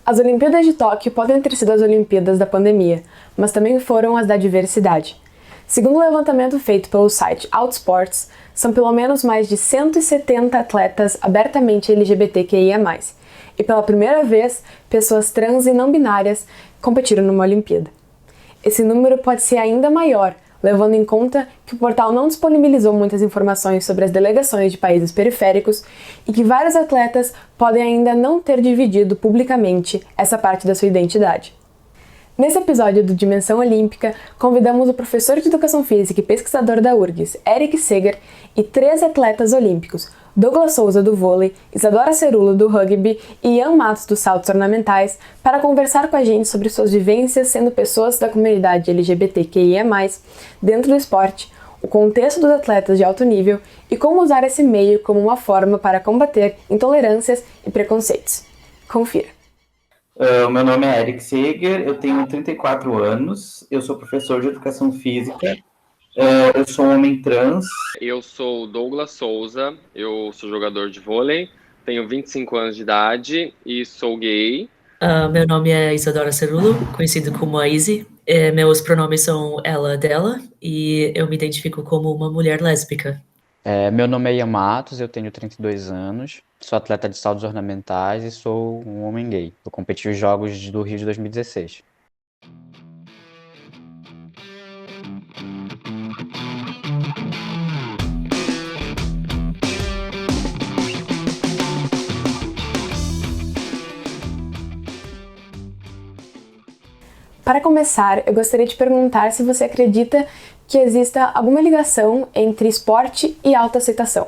As Olimpíadas de Tóquio podem ter sido as Olimpíadas da pandemia, mas também foram as da diversidade. Segundo o levantamento feito pelo site Outsports, são pelo menos mais de 170 atletas abertamente LGBTQIA+, e pela primeira vez, pessoas trans e não binárias competiram numa Olimpíada. Esse número pode ser ainda maior, levando em conta que o portal não disponibilizou muitas informações sobre as delegações de países periféricos e que vários atletas podem ainda não ter dividido publicamente essa parte da sua identidade. Nesse episódio do Dimensão Olímpica, convidamos o professor de Educação Física e pesquisador da URGS, Eric Seger, e 3 atletas olímpicos, Douglas Souza, do vôlei, Isadora Cerulo, do rugby e Ian Matos, dos saltos ornamentais, para conversar com a gente sobre suas vivências sendo pessoas da comunidade LGBTQIA+, dentro do esporte, o contexto dos atletas de alto nível e como usar esse meio como uma forma para combater intolerâncias e preconceitos. Confira. O meu nome é Eric Seger, eu tenho 34 anos, eu sou professor de Educação Física, eu sou um homem trans. Eu sou Douglas Souza, eu sou jogador de vôlei, tenho 25 anos de idade e sou gay. Meu nome é Isadora Cerulo, conhecido como a Izzy. Meus pronomes são ela, dela, e eu me identifico como uma mulher lésbica. Meu nome é Ian Matos, eu tenho 32 anos, sou atleta de saltos ornamentais e sou um homem gay. Eu competi os Jogos do Rio de 2016. Para começar, eu gostaria de perguntar se você acredita que exista alguma ligação entre esporte e autoaceitação.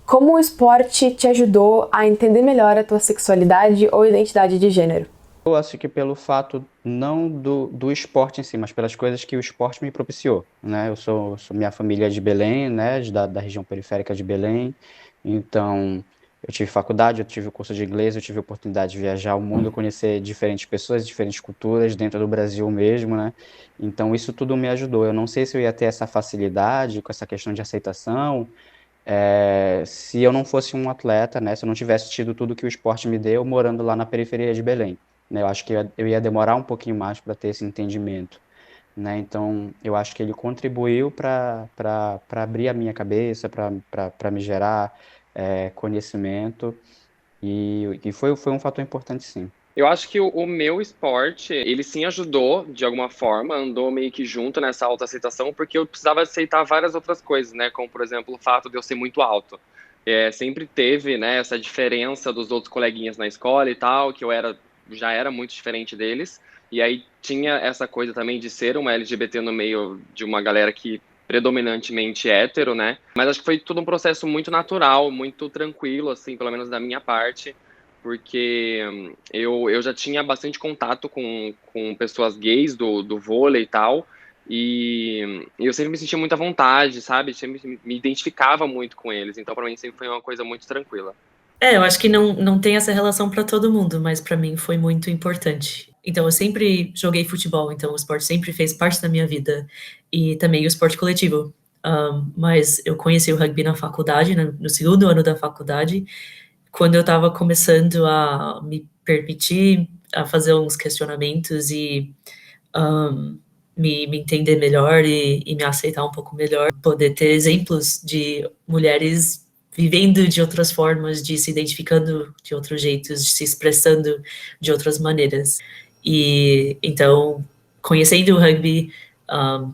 Como o esporte te ajudou a entender melhor a tua sexualidade ou identidade de gênero? Eu acho que pelo fato não do esporte em si, mas pelas coisas que o esporte me propiciou, né? Minha família é de Belém, né? Da região periférica de Belém, então eu tive faculdade, eu tive o curso de inglês, eu tive a oportunidade de viajar o mundo, conhecer diferentes pessoas, diferentes culturas dentro do Brasil mesmo, né? Então isso tudo me ajudou. Eu não sei se eu ia ter essa facilidade com essa questão de aceitação, se eu não fosse um atleta, né? Se eu não tivesse tido tudo que o esporte me deu morando lá na periferia de Belém, né? Eu acho que eu ia demorar um pouquinho mais para ter esse entendimento, né? Então eu acho que ele contribuiu para abrir a minha cabeça, para me gerar conhecimento, e foi um fator importante, sim. Eu acho que o meu esporte, ele sim ajudou de alguma forma, andou meio que junto nessa autoaceitação, porque eu precisava aceitar várias outras coisas, né? Como, por exemplo, o fato de eu ser muito alto. Sempre teve, né, essa diferença dos outros coleguinhas na escola e tal, que já era muito diferente deles. E aí tinha essa coisa também de ser uma LGBT no meio de uma galera que predominantemente hétero, né? Mas acho que foi tudo um processo muito natural, muito tranquilo, assim, pelo menos da minha parte, porque eu já tinha bastante contato com pessoas gays do vôlei e tal, e eu sempre me sentia muito à vontade, sabe? Sempre me identificava muito com eles, então para mim sempre foi uma coisa muito tranquila. Eu acho que não tem essa relação para todo mundo, mas para mim foi muito importante. Então eu sempre joguei futebol, então o esporte sempre fez parte da minha vida, e também o esporte coletivo. Mas eu conheci o rugby na faculdade, no segundo ano da faculdade, quando eu estava começando a me permitir a fazer uns questionamentos e me entender melhor e me aceitar um pouco melhor, poder ter exemplos de mulheres vivendo de outras formas, de se identificando de outros jeitos, de se expressando de outras maneiras. E então, conhecendo o rugby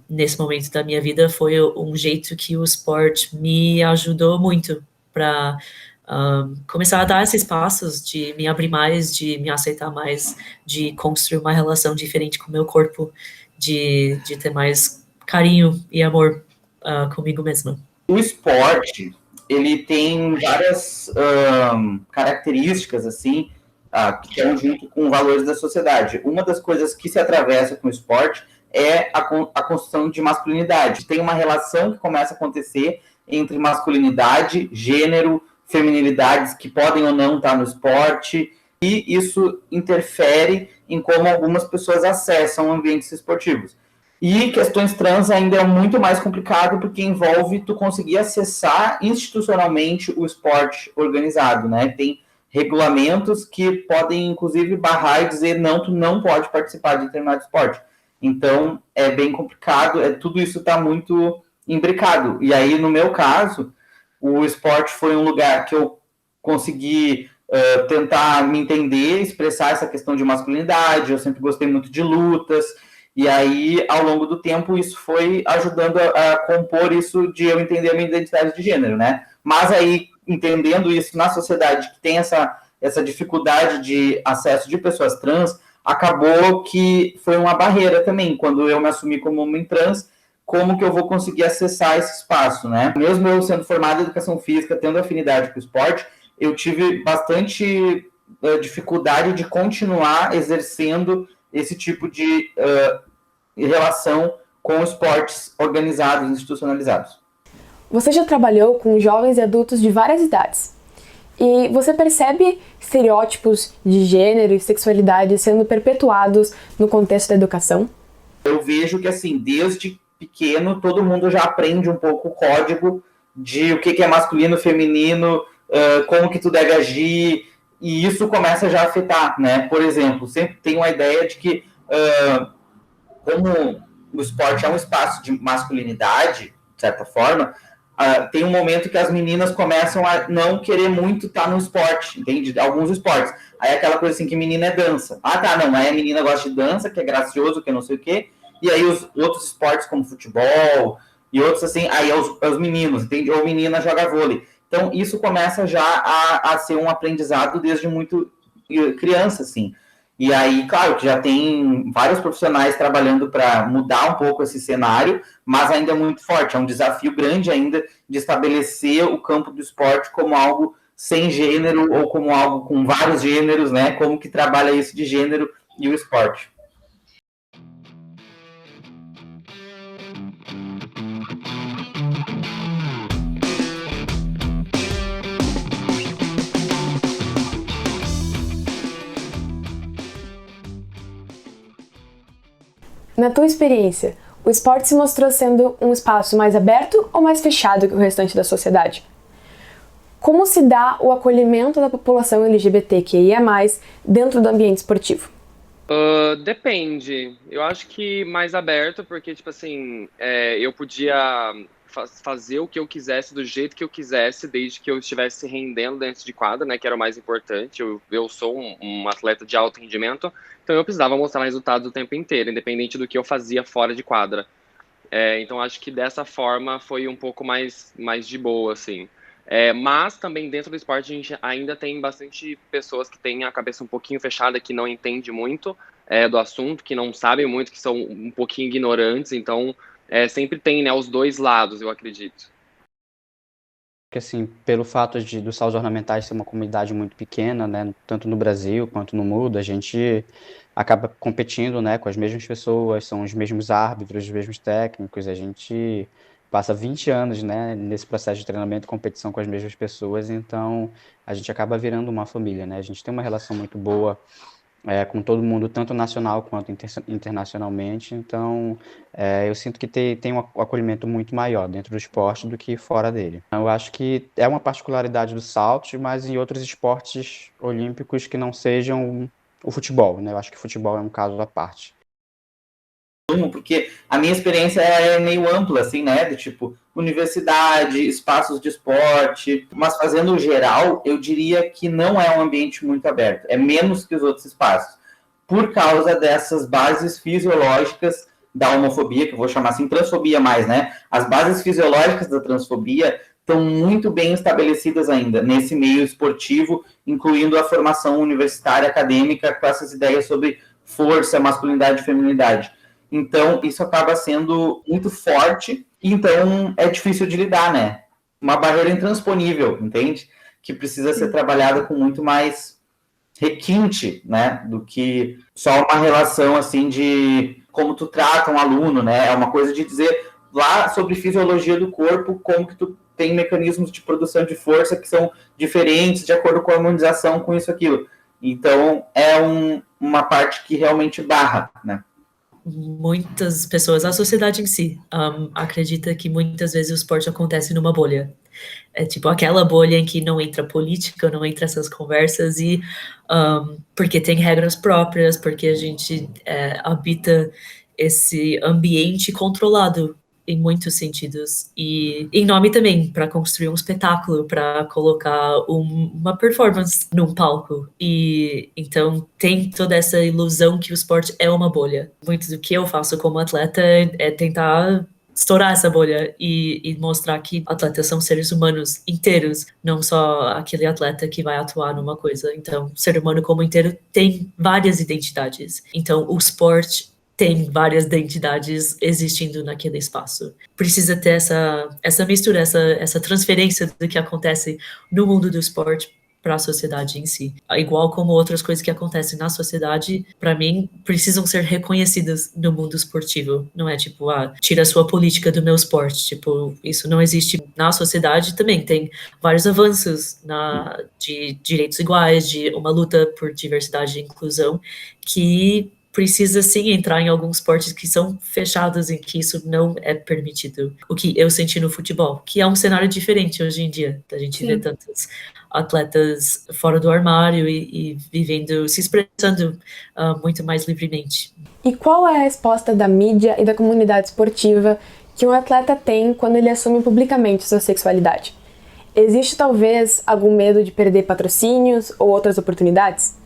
nesse momento da minha vida foi um jeito que o esporte me ajudou muito para começar a dar esses passos de me abrir mais, de me aceitar mais, de construir uma relação diferente com o meu corpo, de ter mais carinho e amor comigo mesma. O esporte, ele tem várias características, assim, que estão junto com valores da sociedade. Uma das coisas que se atravessa com o esporte é a construção de masculinidade. Tem uma relação que começa a acontecer entre masculinidade, gênero, feminilidades que podem ou não estar no esporte, e isso interfere em como algumas pessoas acessam ambientes esportivos. E questões trans ainda é muito mais complicado, porque envolve tu conseguir acessar institucionalmente o esporte organizado, né? Tem regulamentos que podem, inclusive, barrar e dizer não, tu não pode participar de determinado esporte. Então, é bem complicado, tudo isso está muito imbricado. E aí, no meu caso, o esporte foi um lugar que eu consegui tentar me entender, expressar essa questão de masculinidade, eu sempre gostei muito de lutas, e aí, ao longo do tempo, isso foi ajudando a compor isso de eu entender a minha identidade de gênero, né? Mas aí, entendendo isso na sociedade, que tem essa dificuldade de acesso de pessoas trans, acabou que foi uma barreira também, quando eu me assumi como homem trans, como que eu vou conseguir acessar esse espaço, né? Mesmo eu sendo formado em educação física, tendo afinidade com o esporte, eu tive bastante dificuldade de continuar exercendo esse tipo de relação com esportes organizados, institucionalizados. Você já trabalhou com jovens e adultos de várias idades. E você percebe estereótipos de gênero e sexualidade sendo perpetuados no contexto da educação? Eu vejo que, assim, desde pequeno, todo mundo já aprende um pouco o código de o que é masculino, feminino, como que tu deve agir, e isso começa já a afetar, né? Por exemplo, sempre tem uma ideia de que, como o esporte é um espaço de masculinidade, de certa forma, tem um momento que as meninas começam a não querer muito estar no esporte, entende? Alguns esportes. Aí aquela coisa assim que menina é dança. Ah, tá, não, aí a menina gosta de dança, que é gracioso, que é não sei o quê, e aí os outros esportes como futebol e outros assim, aí é os meninos, entende? Ou menina joga vôlei. Então isso começa já a ser um aprendizado desde muito criança, assim. E aí, claro, que já tem vários profissionais trabalhando para mudar um pouco esse cenário, mas ainda é muito forte. É um desafio grande ainda de estabelecer o campo do esporte como algo sem gênero ou como algo com vários gêneros, né? Como que trabalha isso de gênero e o esporte. Na tua experiência, o esporte se mostrou sendo um espaço mais aberto ou mais fechado que o restante da sociedade? Como se dá o acolhimento da população LGBTQIA+, dentro do ambiente esportivo? Depende. Eu acho que mais aberto, porque, tipo assim, eu podia fazer o que eu quisesse, do jeito que eu quisesse, desde que eu estivesse rendendo dentro de quadra, né, que era o mais importante. Eu sou um atleta de alto rendimento, então eu precisava mostrar resultados o tempo inteiro, independente do que eu fazia fora de quadra. Então acho que dessa forma foi um pouco mais de boa, assim. Mas também dentro do esporte a gente ainda tem bastante pessoas que têm a cabeça um pouquinho fechada, que não entende muito do assunto, que não sabem muito, que são um pouquinho ignorantes, então sempre tem, né, os dois lados, eu acredito. Porque, assim, pelo fato dos saltos ornamentais ser uma comunidade muito pequena, né, tanto no Brasil quanto no mundo, a gente acaba competindo, né, com as mesmas pessoas, são os mesmos árbitros, os mesmos técnicos, a gente passa 20 anos, né, nesse processo de treinamento e competição com as mesmas pessoas, então a gente acaba virando uma família, né, a gente tem uma relação muito boa com todo mundo, tanto nacional quanto internacionalmente, então eu sinto que tem um acolhimento muito maior dentro do esporte do que fora dele. Eu acho que é uma particularidade do salto, mas em outros esportes olímpicos que não sejam o futebol, né? Eu acho que o futebol é um caso à parte. Porque a minha experiência é meio ampla, assim, né? De tipo, universidade, espaços de esporte, mas fazendo o geral, eu diria que não é um ambiente muito aberto, é menos que os outros espaços, por causa dessas bases fisiológicas da homofobia, que eu vou chamar assim, transfobia mais, né? As bases fisiológicas da transfobia estão muito bem estabelecidas ainda nesse meio esportivo, incluindo a formação universitária, acadêmica, com essas ideias sobre força, masculinidade e feminilidade. Então, isso acaba sendo muito forte, então é difícil de lidar, né? Uma barreira intransponível, entende? Que precisa ser trabalhada com muito mais requinte, né? Do que só uma relação, assim, de como tu trata um aluno, né? É uma coisa de dizer lá sobre fisiologia do corpo, como que tu tem mecanismos de produção de força que são diferentes de acordo com a harmonização com isso, aquilo. Então, é uma parte que realmente barra, né? Muitas pessoas, a sociedade em si, acredita que muitas vezes o esporte acontece numa bolha. É tipo aquela bolha em que não entra política, não entra essas conversas, e porque tem regras próprias, porque a gente habita esse ambiente controlado em muitos sentidos, e em nome também para construir um espetáculo, para colocar uma performance num palco, e então tem toda essa ilusão que o esporte é uma bolha. Muito do que eu faço como atleta é tentar estourar essa bolha e mostrar que atletas são seres humanos inteiros, não só aquele atleta que vai atuar numa coisa. Então, o ser humano como inteiro tem várias identidades. Então, o esporte tem várias identidades existindo naquele espaço. Precisa ter essa mistura, essa transferência do que acontece no mundo do esporte para a sociedade em si. Igual como outras coisas que acontecem na sociedade, para mim, precisam ser reconhecidas no mundo esportivo. Não é tipo, tira a sua política do meu esporte. Tipo, isso não existe na sociedade também. Tem vários avanços de direitos iguais, de uma luta por diversidade e inclusão, que precisa sim entrar em alguns esportes que são fechados, em que isso não é permitido. O que eu senti no futebol, que é um cenário diferente hoje em dia. A gente vê tantos atletas fora do armário e vivendo, se expressando muito mais livremente. E qual é a resposta da mídia e da comunidade esportiva que um atleta tem quando ele assume publicamente sua sexualidade? Existe talvez algum medo de perder patrocínios ou outras oportunidades?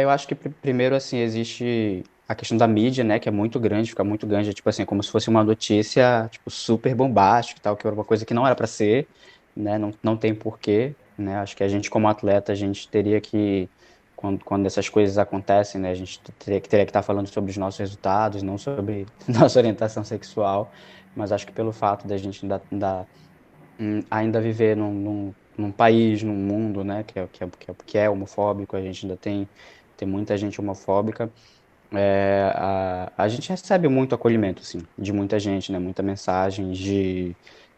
Eu acho que primeiro, assim, existe a questão da mídia, né, que é muito grande, fica muito grande, tipo assim, como se fosse uma notícia, tipo, super bombástica e tal, que era uma coisa que não era para ser, né, não tem porquê, né, acho que a gente como atleta, a gente teria que, quando essas coisas acontecem, né, a gente teria que estar falando sobre os nossos resultados, não sobre nossa orientação sexual, mas acho que pelo fato da gente ainda viver num país, num mundo, né, que é homofóbico, a gente ainda tem muita gente homofóbica, a gente recebe muito acolhimento, assim, de muita gente, né, muita mensagem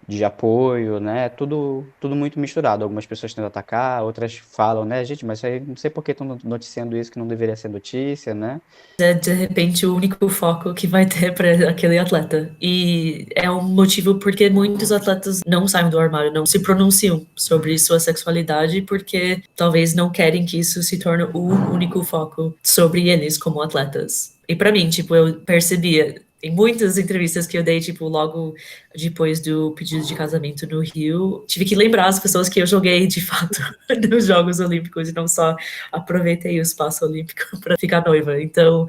de apoio, né, tudo muito misturado. Algumas pessoas tentam atacar, outras falam, né, gente, mas aí não sei por que estão noticiando isso que não deveria ser notícia, né. É, de repente, o único foco que vai ter para aquele atleta. E é um motivo porque muitos atletas não saem do armário, não se pronunciam sobre sua sexualidade, porque talvez não querem que isso se torne o único foco sobre eles como atletas. E para mim, tipo, eu percebia em muitas entrevistas que eu dei, tipo, logo depois do pedido de casamento no Rio, tive que lembrar as pessoas que eu joguei, de fato, nos Jogos Olímpicos e não só aproveitei o espaço olímpico para ficar noiva. Então,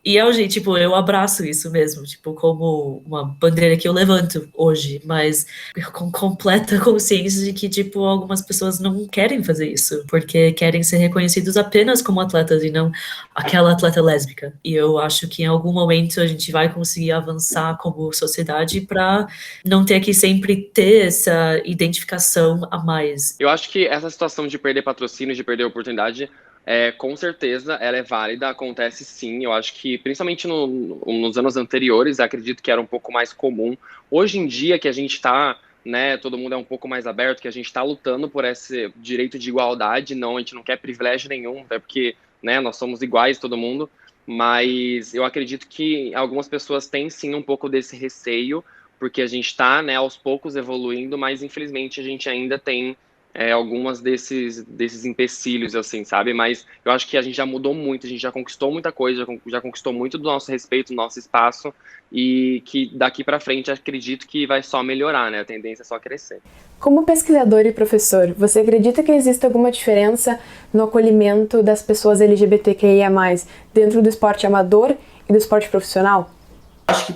e tipo, eu abraço isso mesmo, tipo, como uma bandeira que eu levanto hoje, mas com completa consciência de que, tipo, algumas pessoas não querem fazer isso, porque querem ser reconhecidos apenas como atletas e não aquela atleta lésbica. E eu acho que em algum momento a gente vai conseguir avançar como sociedade para não ter que sempre ter essa identificação a mais. Eu acho que essa situação de perder patrocínio, de perder oportunidade, com certeza ela é válida, acontece sim. Eu acho que, principalmente nos anos anteriores, acredito que era um pouco mais comum. Hoje em dia, que a gente está, né, todo mundo é um pouco mais aberto, que a gente está lutando por esse direito de igualdade, não, a gente não quer privilégio nenhum, até porque, né, nós somos iguais, todo mundo, mas eu acredito que algumas pessoas têm sim um pouco desse receio, porque a gente está, né, aos poucos evoluindo, mas infelizmente a gente ainda tem algumas desses empecilhos, assim, sabe? Mas eu acho que a gente já mudou muito, a gente já conquistou muita coisa, já conquistou muito do nosso respeito, do nosso espaço, e que daqui para frente acredito que vai só melhorar, né? A tendência é só crescer. Como pesquisador e professor, você acredita que existe alguma diferença no acolhimento das pessoas LGBTQIA+, dentro do esporte amador e do esporte profissional? Acho que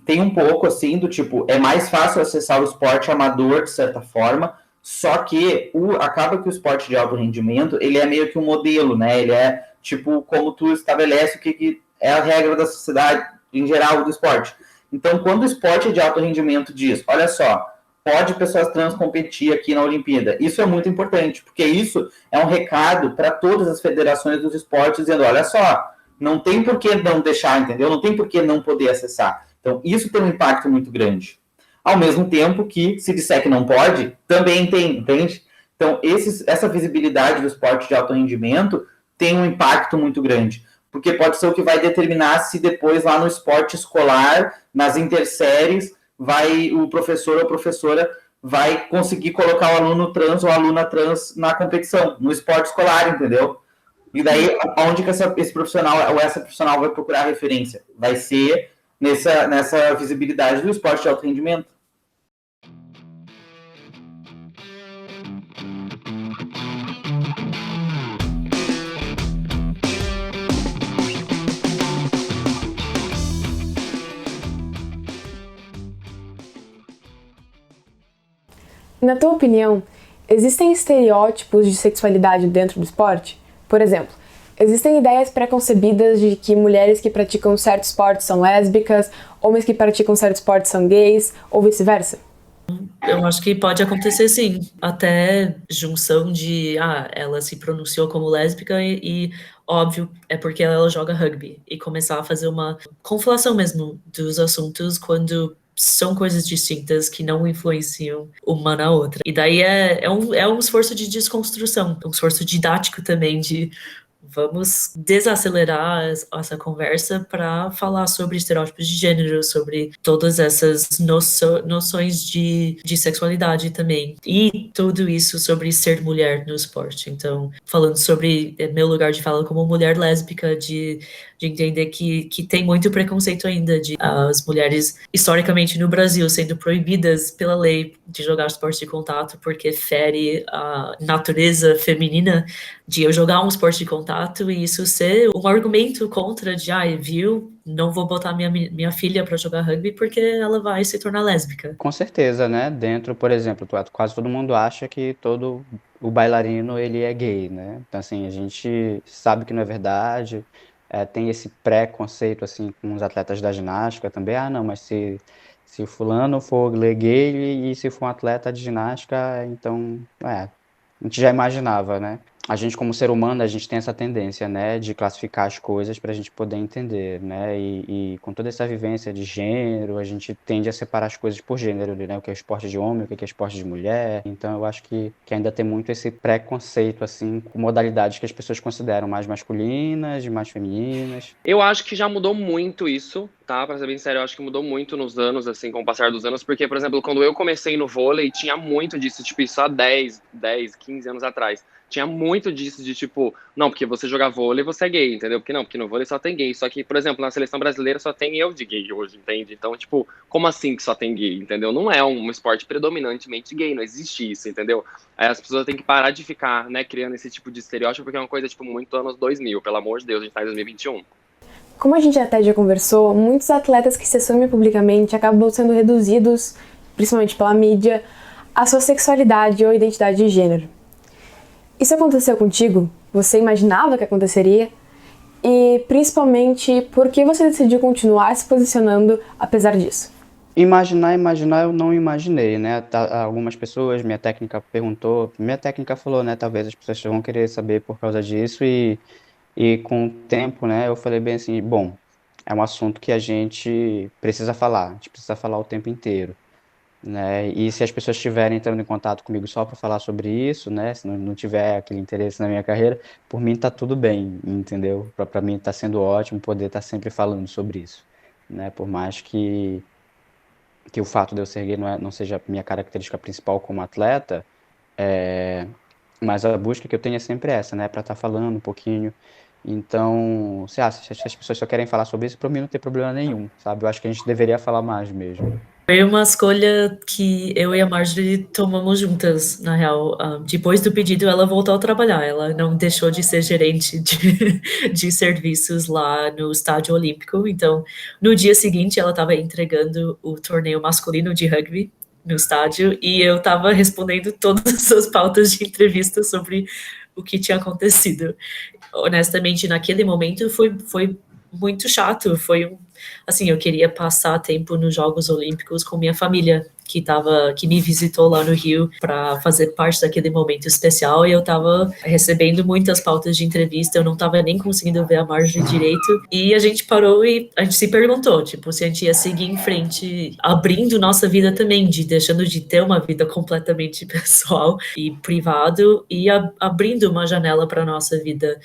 tem um pouco, assim, do tipo, é mais fácil acessar o esporte amador, de certa forma, só que acaba que o esporte de alto rendimento, ele é meio que um modelo, né? Ele é, tipo, como tu estabelece o que é a regra da sociedade, em geral, do esporte. Então, quando o esporte de alto rendimento diz, olha só, pode pessoas trans competir aqui na Olimpíada, isso é muito importante, porque isso é um recado para todas as federações dos esportes, dizendo, olha só, não tem por que não deixar, entendeu? Não tem por que não poder acessar. Então, isso tem um impacto muito grande. Ao mesmo tempo que, se disser que não pode, também tem, entende? Então, essa visibilidade do esporte de alto rendimento tem um impacto muito grande, porque pode ser o que vai determinar se depois lá no esporte escolar, nas interséries, vai o professor ou a professora vai conseguir colocar o aluno trans ou a aluna trans na competição, no esporte escolar, entendeu? E daí, onde que esse profissional ou essa profissional vai procurar referência? Vai ser nessa visibilidade do esporte de alto rendimento. Na tua opinião, existem estereótipos de sexualidade dentro do esporte? Por exemplo, existem ideias pré-concebidas de que mulheres que praticam certo esporte são lésbicas, homens que praticam certo esporte são gays, ou vice-versa? Eu acho que pode acontecer sim, até junção de, ela se pronunciou como lésbica e óbvio, é porque ela joga rugby, e começar a fazer uma conflação mesmo dos assuntos quando são coisas distintas que não influenciam uma na outra. E daí é um esforço de desconstrução, um esforço didático também de vamos desacelerar essa conversa para falar sobre estereótipos de gênero, sobre todas essas noções de sexualidade também. E tudo isso sobre ser mulher no esporte. Então, falando sobre meu lugar de fala como mulher lésbica, de entender que tem muito preconceito ainda de as mulheres, historicamente no Brasil, sendo proibidas pela lei de jogar esporte de contato porque fere a natureza feminina de eu jogar um esporte de contato e isso ser um argumento contra de, viu, não vou botar minha filha para jogar rugby porque ela vai se tornar lésbica. Com certeza, né? Dentro, por exemplo, quase todo mundo acha que todo o bailarino, ele é gay, né? Então, assim, a gente sabe que não é verdade, tem esse preconceito, assim, com os atletas da ginástica também. Não, mas se o fulano for gay e se for um atleta de ginástica, então, a gente já imaginava, né? A gente, como ser humano, a gente tem essa tendência, né, de classificar as coisas para a gente poder entender, né, e com toda essa vivência de gênero, a gente tende a separar as coisas por gênero, né, o que é esporte de homem, o que é esporte de mulher. Então, eu acho que ainda tem muito esse preconceito, assim, com modalidades que as pessoas consideram mais masculinas, mais femininas. Eu acho que já mudou muito isso, tá? Pra ser bem sério, eu acho que mudou muito nos anos, assim, com o passar dos anos, porque, por exemplo, quando eu comecei no vôlei, tinha muito disso, tipo, isso há 10, 15 anos atrás. Tinha muito disso de, tipo, não, porque você jogar vôlei, você é gay, entendeu? Porque no vôlei só tem gay. Só que, por exemplo, na seleção brasileira só tem eu de gay hoje, entende? Então, tipo, como assim que só tem gay, entendeu? Não é um esporte predominantemente gay, não existe isso, entendeu? Aí as pessoas têm que parar de ficar, né, criando esse tipo de estereótipo, porque é uma coisa, tipo, muito anos 2000, pelo amor de Deus, a gente tá em 2021. Como a gente até já conversou, muitos atletas que se assumem publicamente acabam sendo reduzidos, principalmente pela mídia, à sua sexualidade ou identidade de gênero. Isso aconteceu contigo? Você imaginava que aconteceria? E, principalmente, por que você decidiu continuar se posicionando apesar disso? Imaginar, eu não imaginei, né? Algumas pessoas, minha técnica falou, né? Talvez as pessoas vão querer saber por causa disso e com o tempo, né? Eu falei bem assim, bom, é um assunto que a gente precisa falar o tempo inteiro, né? E se as pessoas estiverem entrando em contato comigo só para falar sobre isso, né? Se não tiver aquele interesse na minha carreira, por mim tá tudo bem, entendeu? Para mim tá sendo ótimo poder estar sempre falando sobre isso, né? Por mais que o fato de eu ser gay não seja a minha característica principal como atleta, mas a busca que eu tenho é sempre essa, né? Para estar falando um pouquinho. Então, se as pessoas só querem falar sobre isso, para mim não tem problema nenhum, sabe? Eu acho que a gente deveria falar mais mesmo. Foi uma escolha que eu e a Marjorie tomamos juntas, na real. Depois do pedido, ela voltou a trabalhar. Ela não deixou de ser gerente de serviços lá no Estádio Olímpico. Então, no dia seguinte, ela estava entregando o torneio masculino de rugby no estádio e eu estava respondendo todas as suas pautas de entrevista sobre o que tinha acontecido. Honestamente, naquele momento foi muito chato. Assim, eu queria passar tempo nos Jogos Olímpicos com minha família, que me visitou lá no Rio para fazer parte daquele momento especial, e eu tava recebendo muitas pautas de entrevista, eu não tava nem conseguindo ver a Marjorie direito, e a gente parou e a gente se perguntou, tipo, se a gente ia seguir em frente, abrindo nossa vida também, deixando de ter uma vida completamente pessoal e privado, e abrindo uma janela para nossa vida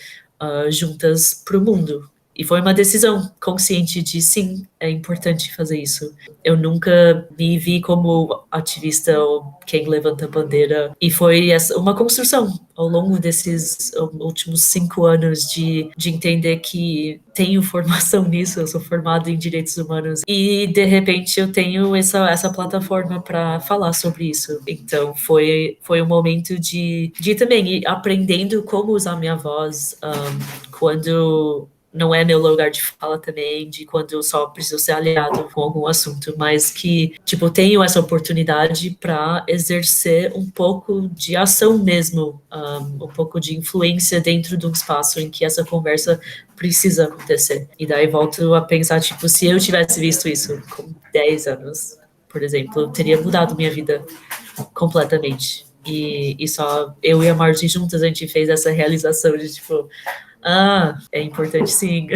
juntas pro mundo. E foi uma decisão consciente de, sim, é importante fazer isso. Eu nunca me vi como ativista ou quem levanta a bandeira. E foi uma construção ao longo desses últimos 5 anos de entender que tenho formação nisso, eu sou formado em direitos humanos. E, de repente, eu tenho essa plataforma para falar sobre isso. Então, foi um momento de também ir aprendendo como usar minha voz quando não é meu lugar de fala também, de quando eu só preciso ser aliado com algum assunto, mas que, tipo, tenho essa oportunidade para exercer um pouco de ação mesmo, um pouco de influência dentro de um espaço em que essa conversa precisa acontecer. E daí volto a pensar, tipo, se eu tivesse visto isso com 10 anos, por exemplo, teria mudado minha vida completamente. E só eu e a Margie juntas a gente fez essa realização de, tipo, é importante sim.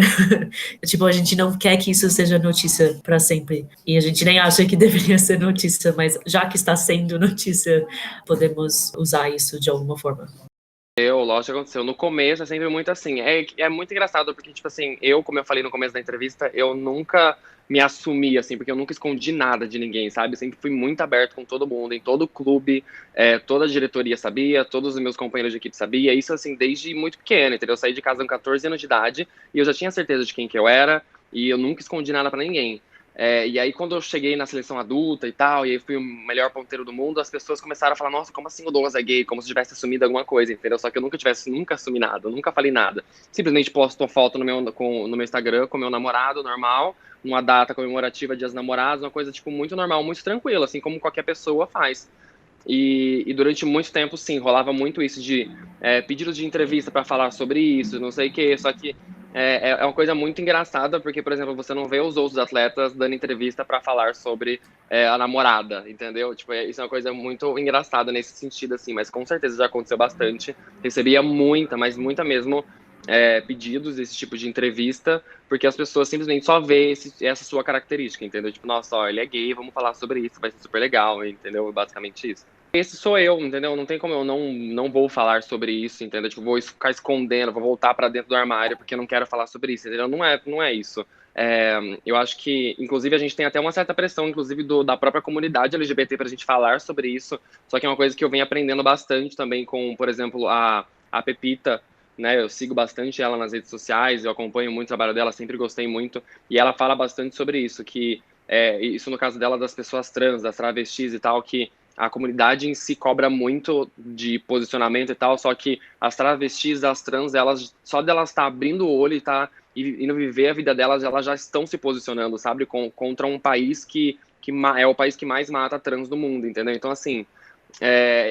Tipo, a gente não quer que isso seja notícia para sempre. E a gente nem acha que deveria ser notícia, mas já que está sendo notícia, podemos usar isso de alguma forma. Lógico que aconteceu. No começo é sempre muito assim. É muito engraçado porque, tipo assim, como eu falei no começo da entrevista, eu nunca me assumi, assim, porque eu nunca escondi nada de ninguém, sabe? Eu sempre fui muito aberto com todo mundo, em todo clube, toda a diretoria sabia, todos os meus companheiros de equipe sabia, isso, assim, desde muito pequeno, entendeu? Eu saí de casa com 14 anos de idade e eu já tinha certeza de quem que eu era e eu nunca escondi nada pra ninguém. E aí, quando eu cheguei na seleção adulta e tal, e aí fui o melhor ponteiro do mundo, as pessoas começaram a falar, nossa, como assim o Douglas é gay? Como se tivesse assumido alguma coisa, entendeu? Só que eu nunca assumi nada, eu nunca falei nada. Simplesmente posto uma foto no meu Instagram com meu namorado, normal, numa data comemorativa, Dias Namorados, uma coisa, tipo, muito normal, muito tranquila, assim como qualquer pessoa faz. E durante muito tempo, sim, rolava muito isso de pedidos de entrevista para falar sobre isso, não sei o quê, só que é uma coisa muito engraçada, porque, por exemplo, você não vê os outros atletas dando entrevista para falar sobre a namorada, entendeu? Tipo, isso é uma coisa muito engraçada nesse sentido, assim, mas com certeza já aconteceu bastante. Recebia muita, mas muita mesmo, pedidos desse tipo de entrevista, porque as pessoas simplesmente só vê essa sua característica, entendeu? Tipo, nossa, ó, ele é gay, vamos falar sobre isso, vai ser super legal, entendeu? Basicamente isso. Esse sou eu, entendeu? Não tem como eu não vou falar sobre isso, entendeu? Tipo, vou ficar escondendo, vou voltar pra dentro do armário porque eu não quero falar sobre isso, entendeu? Não é isso. Eu acho que, inclusive, a gente tem até uma certa pressão, inclusive, da própria comunidade LGBT pra gente falar sobre isso, só que é uma coisa que eu venho aprendendo bastante também com, por exemplo, a Pepita, né? Eu sigo bastante ela nas redes sociais, eu acompanho muito o trabalho dela, sempre gostei muito, e ela fala bastante sobre isso, que isso no caso dela das pessoas trans, das travestis e tal, que a comunidade em si cobra muito de posicionamento e tal, só que as travestis, as trans, elas, só delas estar abrindo o olho e indo viver a vida delas, elas já estão se posicionando, sabe, contra um país que é o país que mais mata trans do mundo, entendeu? Então, assim,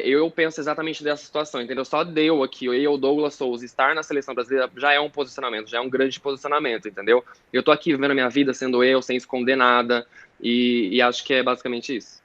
eu penso exatamente dessa situação, entendeu? Só deu aqui, eu, Douglas Souza, estar na seleção brasileira já é um posicionamento, já é um grande posicionamento, entendeu? Eu tô aqui vivendo a minha vida sendo eu, sem esconder nada, e acho que é basicamente isso.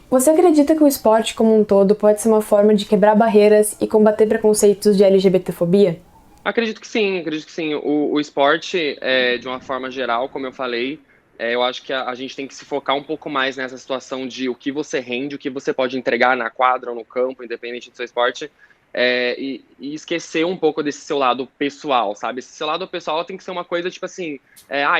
Você acredita que o esporte como um todo pode ser uma forma de quebrar barreiras e combater preconceitos de LGBTfobia? Acredito que sim, acredito que sim. O esporte, de uma forma geral, como eu falei, eu acho que a gente tem que se focar um pouco mais nessa situação de o que você rende, o que você pode entregar na quadra ou no campo, independente do seu esporte, e esquecer um pouco desse seu lado pessoal, sabe? Esse seu lado pessoal tem que ser uma coisa tipo assim,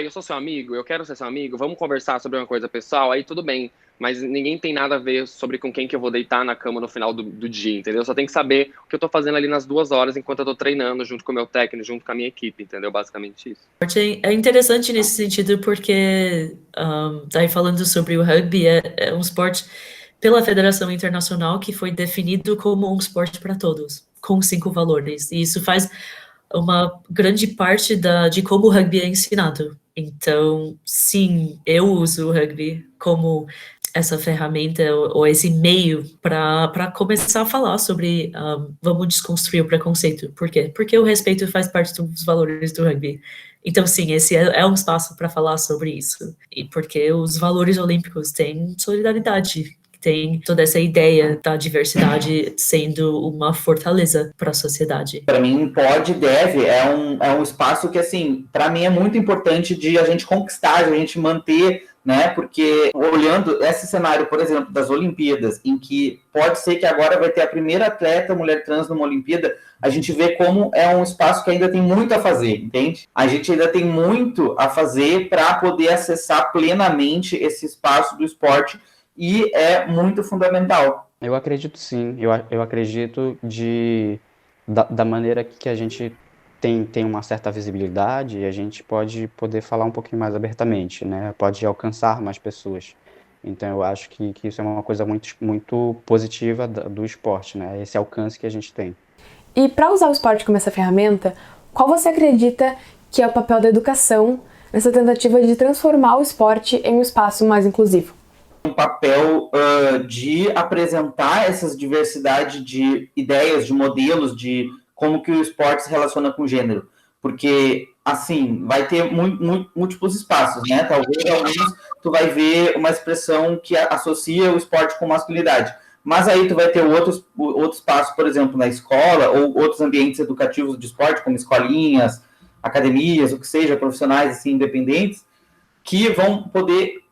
eu sou seu amigo, eu quero ser seu amigo, vamos conversar sobre uma coisa pessoal, aí tudo bem. Mas ninguém tem nada a ver sobre com quem que eu vou deitar na cama no final do dia, entendeu? Eu só tem que saber o que eu tô fazendo ali nas 2 horas enquanto eu tô treinando junto com o meu técnico, junto com a minha equipe, entendeu? Basicamente isso. É interessante nesse sentido porque, daí falando sobre o rugby, é um esporte pela Federação Internacional que foi definido como um esporte para todos, com 5 valores. E isso faz uma grande parte de como o rugby é ensinado. Então, sim, eu uso o rugby como essa ferramenta ou esse meio para começar a falar sobre vamos desconstruir o preconceito. Por quê? Porque o respeito faz parte dos valores do rugby. Então, sim, esse é um espaço para falar sobre isso. E porque os valores olímpicos têm solidariedade, tem toda essa ideia da diversidade sendo uma fortaleza para a sociedade. Para mim, pode e deve, é um espaço que, assim, para mim é muito importante de a gente conquistar, de a gente manter, né? Porque olhando esse cenário, por exemplo, das Olimpíadas, em que pode ser que agora vai ter a primeira atleta mulher trans numa Olimpíada, a gente vê como é um espaço que ainda tem muito a fazer, entende? A gente ainda tem muito a fazer para poder acessar plenamente esse espaço do esporte e é muito fundamental. Eu acredito sim, eu acredito da maneira que a gente tem uma certa visibilidade e a gente pode poder falar um pouquinho mais abertamente, né? Pode alcançar mais pessoas. Então eu acho que isso é uma coisa muito, muito positiva do esporte, né? Esse alcance que a gente tem. E para usar o esporte como essa ferramenta, qual você acredita que é o papel da educação nessa tentativa de transformar o esporte em um espaço mais inclusivo? Um papel de apresentar essas diversidades de ideias, de modelos, de como que o esporte se relaciona com o gênero. Porque, assim, vai ter múltiplos espaços, né? Talvez alguns tu vai ver uma expressão que associa o esporte com masculinidade. Mas aí tu vai ter outro espaço, por exemplo, na escola, ou outros ambientes educativos de esporte, como escolinhas, academias, o que seja, profissionais assim, independentes, que vão poder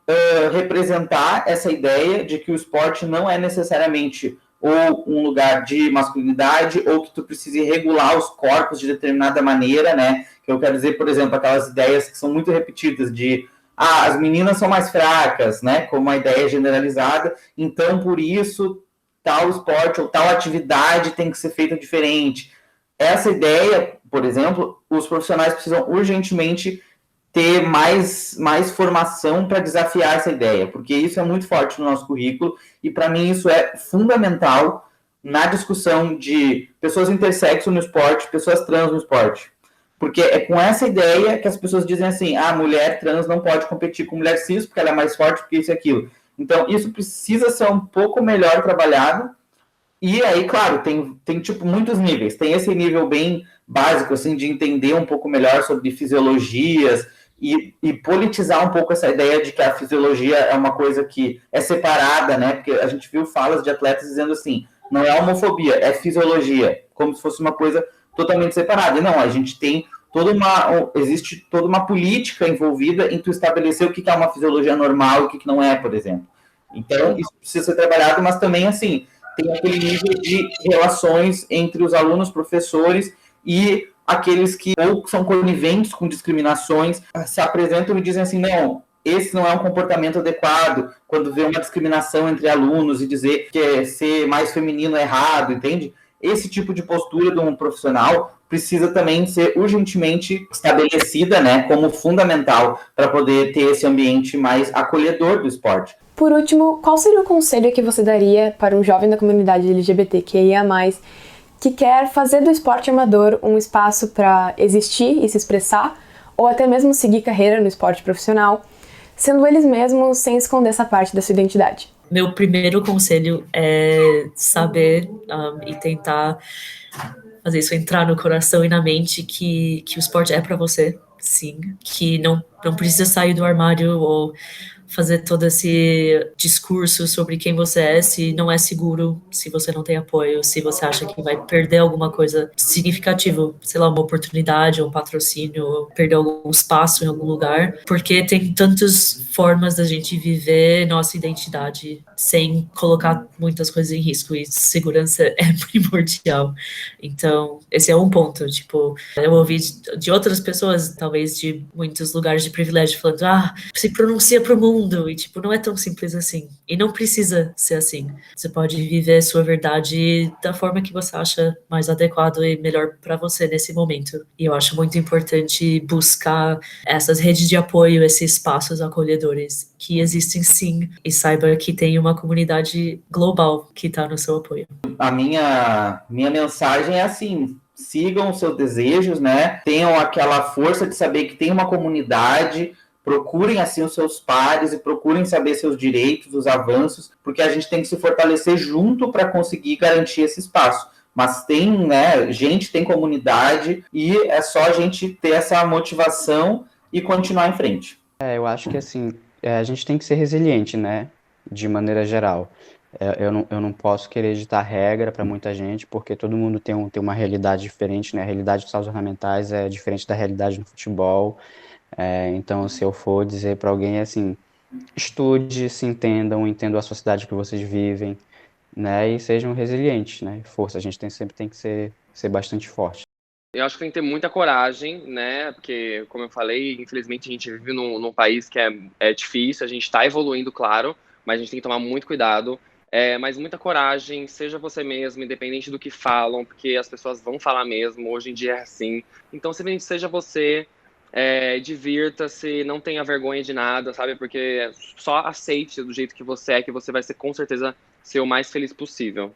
representar essa ideia de que o esporte não é necessariamente ou um lugar de masculinidade, ou que tu precise regular os corpos de determinada maneira, né? Que eu quero dizer, por exemplo, aquelas ideias que são muito repetidas de as meninas são mais fracas, né? Como uma ideia generalizada, então por isso tal esporte ou tal atividade tem que ser feita diferente. Essa ideia, por exemplo, os profissionais precisam urgentemente ter mais formação para desafiar essa ideia, porque isso é muito forte no nosso currículo e para mim isso é fundamental na discussão de pessoas intersexo no esporte, pessoas trans no esporte. Porque é com essa ideia que as pessoas dizem assim, mulher trans não pode competir com mulher cis porque ela é mais forte, porque isso e aquilo. Então, isso precisa ser um pouco melhor trabalhado. E aí, claro, tem tipo muitos níveis. Tem esse nível bem básico, assim, de entender um pouco melhor sobre fisiologias e politizar um pouco essa ideia de que a fisiologia é uma coisa que é separada, né? Porque a gente viu falas de atletas dizendo assim, não é homofobia, é fisiologia, como se fosse uma coisa totalmente separada. E não, a gente tem existe toda uma política envolvida em tu estabelecer o que é uma fisiologia normal e o que não é, por exemplo. Então, isso precisa ser trabalhado, mas também, assim, tem aquele nível de relações entre os alunos, professores e aqueles que ou são coniventes com discriminações, se apresentam e dizem assim, não, esse não é um comportamento adequado, quando vê uma discriminação entre alunos e dizer que ser mais feminino é errado, entende? Esse tipo de postura de um profissional precisa também ser urgentemente estabelecida, né, como fundamental para poder ter esse ambiente mais acolhedor do esporte. Por último, qual seria o conselho que você daria para um jovem da comunidade LGBTQIA+, que quer fazer do esporte amador um espaço para existir e se expressar, ou até mesmo seguir carreira no esporte profissional, sendo eles mesmos sem esconder essa parte da sua identidade? Meu primeiro conselho é saber e tentar fazer isso entrar no coração e na mente que o esporte é para você, sim, que não precisa sair do armário ou fazer todo esse discurso sobre quem você é, se não é seguro, se você não tem apoio, se você acha que vai perder alguma coisa significativa, sei lá, uma oportunidade, um patrocínio, ou perder algum espaço em algum lugar, porque tem tantas formas da gente viver nossa identidade sem colocar muitas coisas em risco, e segurança é primordial. Então, esse é um ponto, tipo, eu ouvi de outras pessoas, talvez de muitos lugares de privilégio, falando, se pronuncia pro mundo, e tipo, não é tão simples assim, e não precisa ser assim. Você pode viver sua verdade da forma que você acha mais adequado e melhor para você nesse momento. E eu acho muito importante buscar essas redes de apoio, esses espaços acolhedores que existem sim, e saiba que tem uma comunidade global que está no seu apoio. A minha mensagem é assim, sigam os seus desejos, né? Tenham aquela força de saber que tem uma comunidade, procurem assim os seus pares e procurem saber seus direitos, os avanços, porque a gente tem que se fortalecer junto para conseguir garantir esse espaço. Mas tem, né, gente, tem comunidade e é só a gente ter essa motivação e continuar em frente. Eu acho que assim, a gente tem que ser resiliente, né, de maneira geral. Eu não posso querer ditar regra para muita gente, porque todo mundo tem uma realidade diferente, né? A realidade dos saltos ornamentais é diferente da realidade no futebol. Então, se eu for dizer para alguém assim, estude, se entendam, entendam a sociedade que vocês vivem, né? E sejam resilientes, né? Força, a gente sempre tem que ser bastante forte. Eu acho que tem que ter muita coragem, né? Porque, como eu falei, infelizmente a gente vive num país que é difícil, a gente está evoluindo, claro, mas a gente tem que tomar muito cuidado. Mas muita coragem, seja você mesmo, independente do que falam, porque as pessoas vão falar mesmo, hoje em dia é assim. Então, simplesmente seja você, divirta-se, não tenha vergonha de nada, sabe? Porque só aceite do jeito que você é, que você vai ser, com certeza, ser o mais feliz possível.